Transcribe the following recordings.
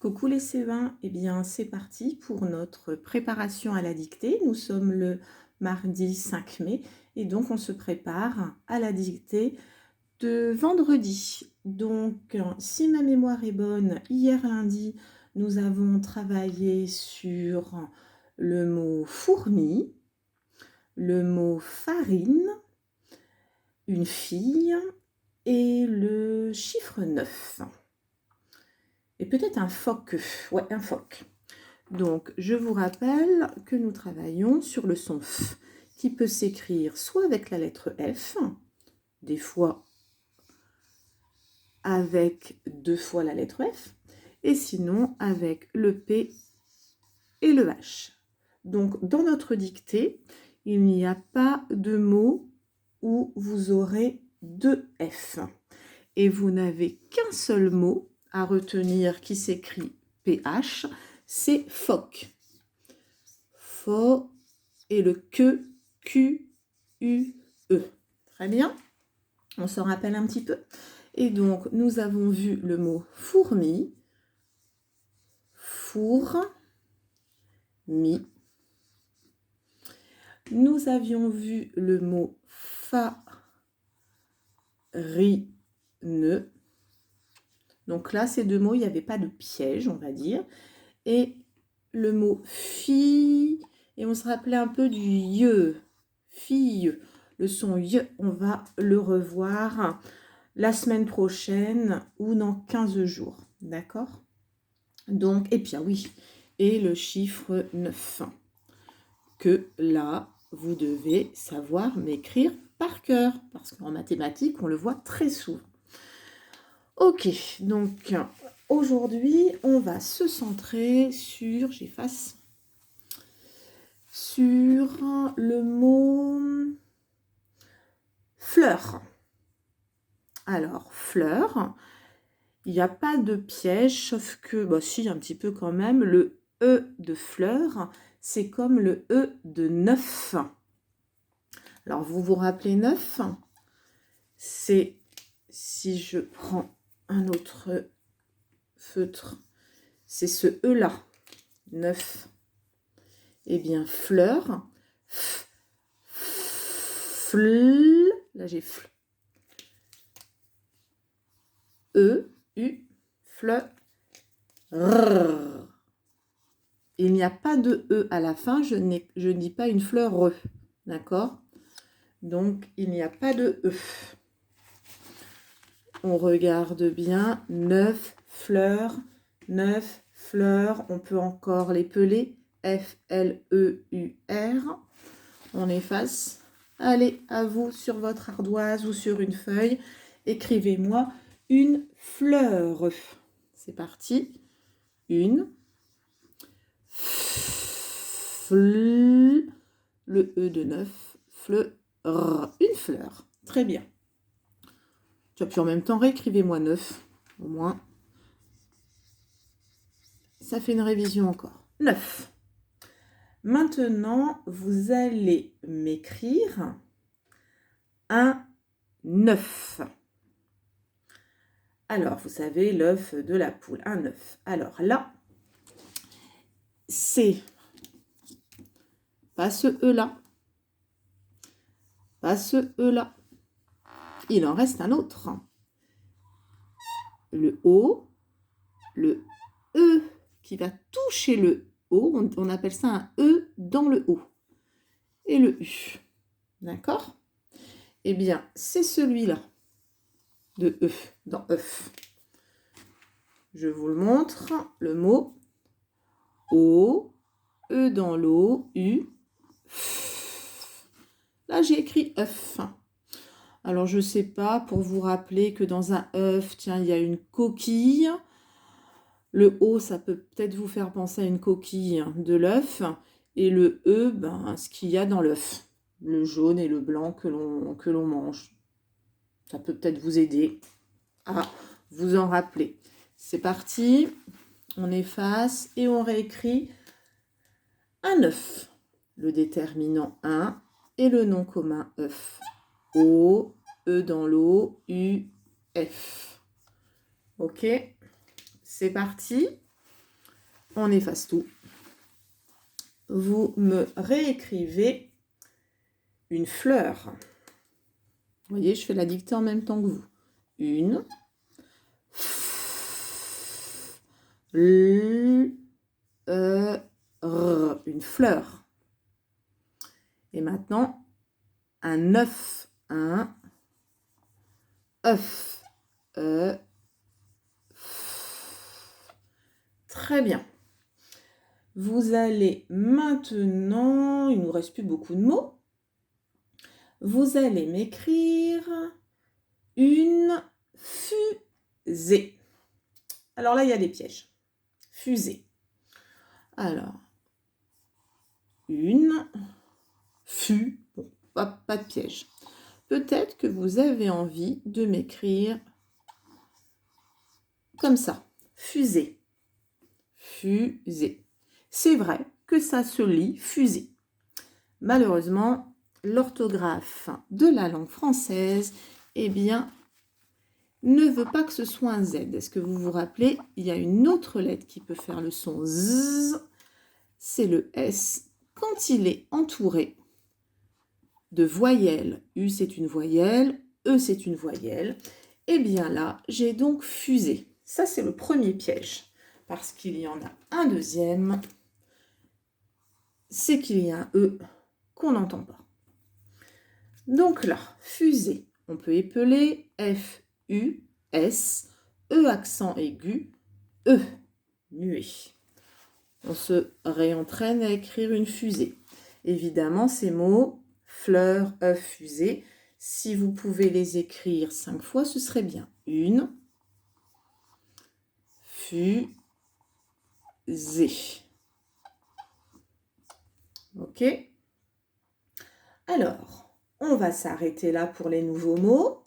Coucou les C20, eh bien c'est parti pour notre préparation à la dictée. Nous sommes le mardi 5 mai et donc on se prépare à la dictée de vendredi. Donc si ma mémoire est bonne, hier lundi, nous avons travaillé sur le mot fourmi, le mot farine, une fille et le chiffre 9. Et peut-être un phoque. Ouais, un phoque. Donc, je vous rappelle que nous travaillons sur le son F, qui peut s'écrire soit avec la lettre F, des fois avec 2 fois la lettre F, et sinon avec le P et le H. Donc, dans notre dictée, il n'y a pas de mot où vous aurez 2 F. Et vous n'avez qu'un seul mot à retenir qui s'écrit PH, c'est phoque. Pho et le que, Q, U, E. Très bien, on s'en rappelle un petit peu. Et donc, nous avons vu le mot fourmi, four, mi. Nous avions vu le mot farine. Donc là, ces deux mots, il n'y avait pas de piège, on va dire. Et le mot fille, et on se rappelait un peu du ye, fille. Le son ye, on va le revoir la semaine prochaine ou dans 15 jours. D'accord? Donc, et puis, oui, et le chiffre 9, que là, vous devez savoir m'écrire par cœur, parce qu'en mathématiques, on le voit très souvent. Ok, donc aujourd'hui, on va se centrer sur, j'efface, sur le mot fleur. Alors, fleur, il n'y a pas de piège, sauf que, bah si, un petit peu quand même, le E de fleur, c'est comme le E de 9. Alors, vous vous rappelez 9? C'est, si je prends un autre feutre, c'est ce E-là, 9. Eh bien, fleur, fl, là j'ai fl, E, U, fleur, il n'y a pas de E à la fin, je ne dis pas une fleur, d'accord? Donc, il n'y a pas de E. On regarde bien, 9 fleurs, on peut encore l'épeler, F-L-E-U-R. On efface. Allez, à vous sur votre ardoise ou sur une feuille, écrivez-moi une fleur. C'est parti. Une. Fl. Le E de 9. Fleur. Une fleur. Très bien. Puis en même temps, réécrivez-moi 9. Au moins, ça fait une révision encore. 9. Maintenant, vous allez m'écrire un 9. Alors, vous savez, l'œuf de la poule, un œuf. Alors là, c'est pas ce E-là, pas ce E-là. Il en reste un autre. Le O, le E qui va toucher le O, on appelle ça un E dans le O. Et le U. D'accord? Eh bien, c'est celui-là de E, dans œuf. Je vous le montre. Le mot O, E dans l'eau, U. Là, j'ai écrit œuf. Alors, je ne sais pas, pour vous rappeler que dans un œuf, tiens, il y a une coquille. Le O, ça peut peut-être vous faire penser à une coquille de l'œuf. Et le E, ben, ce qu'il y a dans l'œuf. Le jaune et le blanc que l'on mange. Ça peut peut-être vous aider à vous en rappeler. C'est parti. On efface et on réécrit un œuf. Le déterminant 1 et le nom commun œuf. O, E dans l'eau, U, F. Ok, c'est parti. on efface tout. Vous me réécrivez une fleur. Vous voyez, je fais la dictée en même temps que vous. Une une fleur. Et maintenant, un œuf. Un œuf. Très bien. Vous allez maintenant, il ne nous reste plus beaucoup de mots, vous allez m'écrire une fusée. Alors là, il y a des pièges. Fusée. Alors, une bon, pas de piège. Peut-être que vous avez envie de m'écrire comme ça. Fusée. Fusée. C'est vrai que ça se lit fusée. Malheureusement, l'orthographe de la langue française, eh bien, ne veut pas que ce soit un Z. Est-ce que vous vous rappelez? Il y a une autre lettre qui peut faire le son Z. C'est le S quand il est entouré de voyelles. U, c'est une voyelle. E, c'est une voyelle. Eh bien là, j'ai donc fusé. Ça, c'est le premier piège. Parce qu'il y en a un deuxième. C'est qu'il y a un E qu'on n'entend pas. Donc là, fusée, on peut épeler F, U, S, E accent aigu, E, muet. On se réentraîne à écrire une fusée. Évidemment, ces mots, fleur, œuf, fusée, si vous pouvez les écrire 5 fois, ce serait bien. Une, fusée. Ok? Alors, on va s'arrêter là pour les nouveaux mots.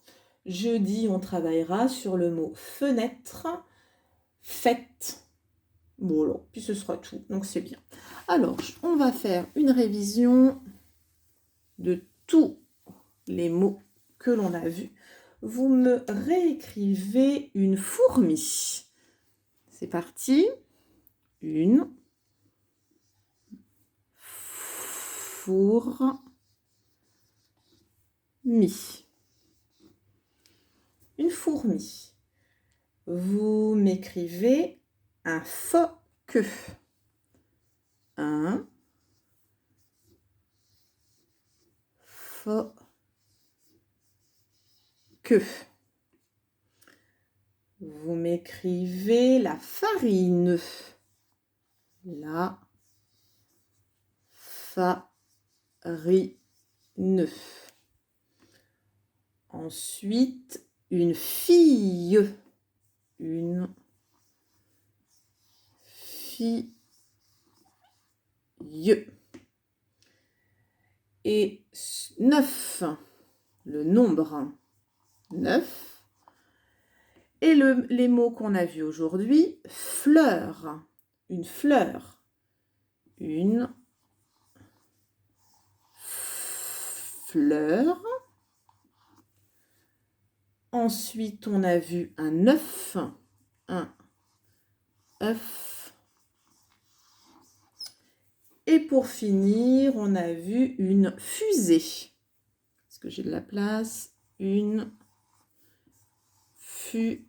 Jeudi, on travaillera sur le mot fenêtre, fête. Voilà, puis ce sera tout, donc c'est bien. Alors, on va faire une révision de tous les mots que l'on a vus. Vous me réécrivez une fourmi. C'est parti. Une fourmi. Une fourmi. Vous m'écrivez un phoque. Un phoque. Vous m'écrivez la farine. La farine. Ensuite, une fille. Une fille. Et 9, le nombre 9. Et les mots qu'on a vus aujourd'hui, fleur, une fleur, une fleur. Ensuite, on a vu un œuf, un œuf. Et pour finir, on a vu une fusée. Est-ce que j'ai de la place? Une fusée.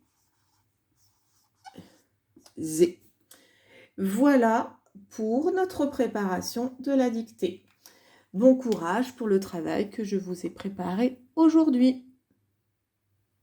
Voilà pour notre préparation de la dictée. Bon courage pour le travail que je vous ai préparé aujourd'hui.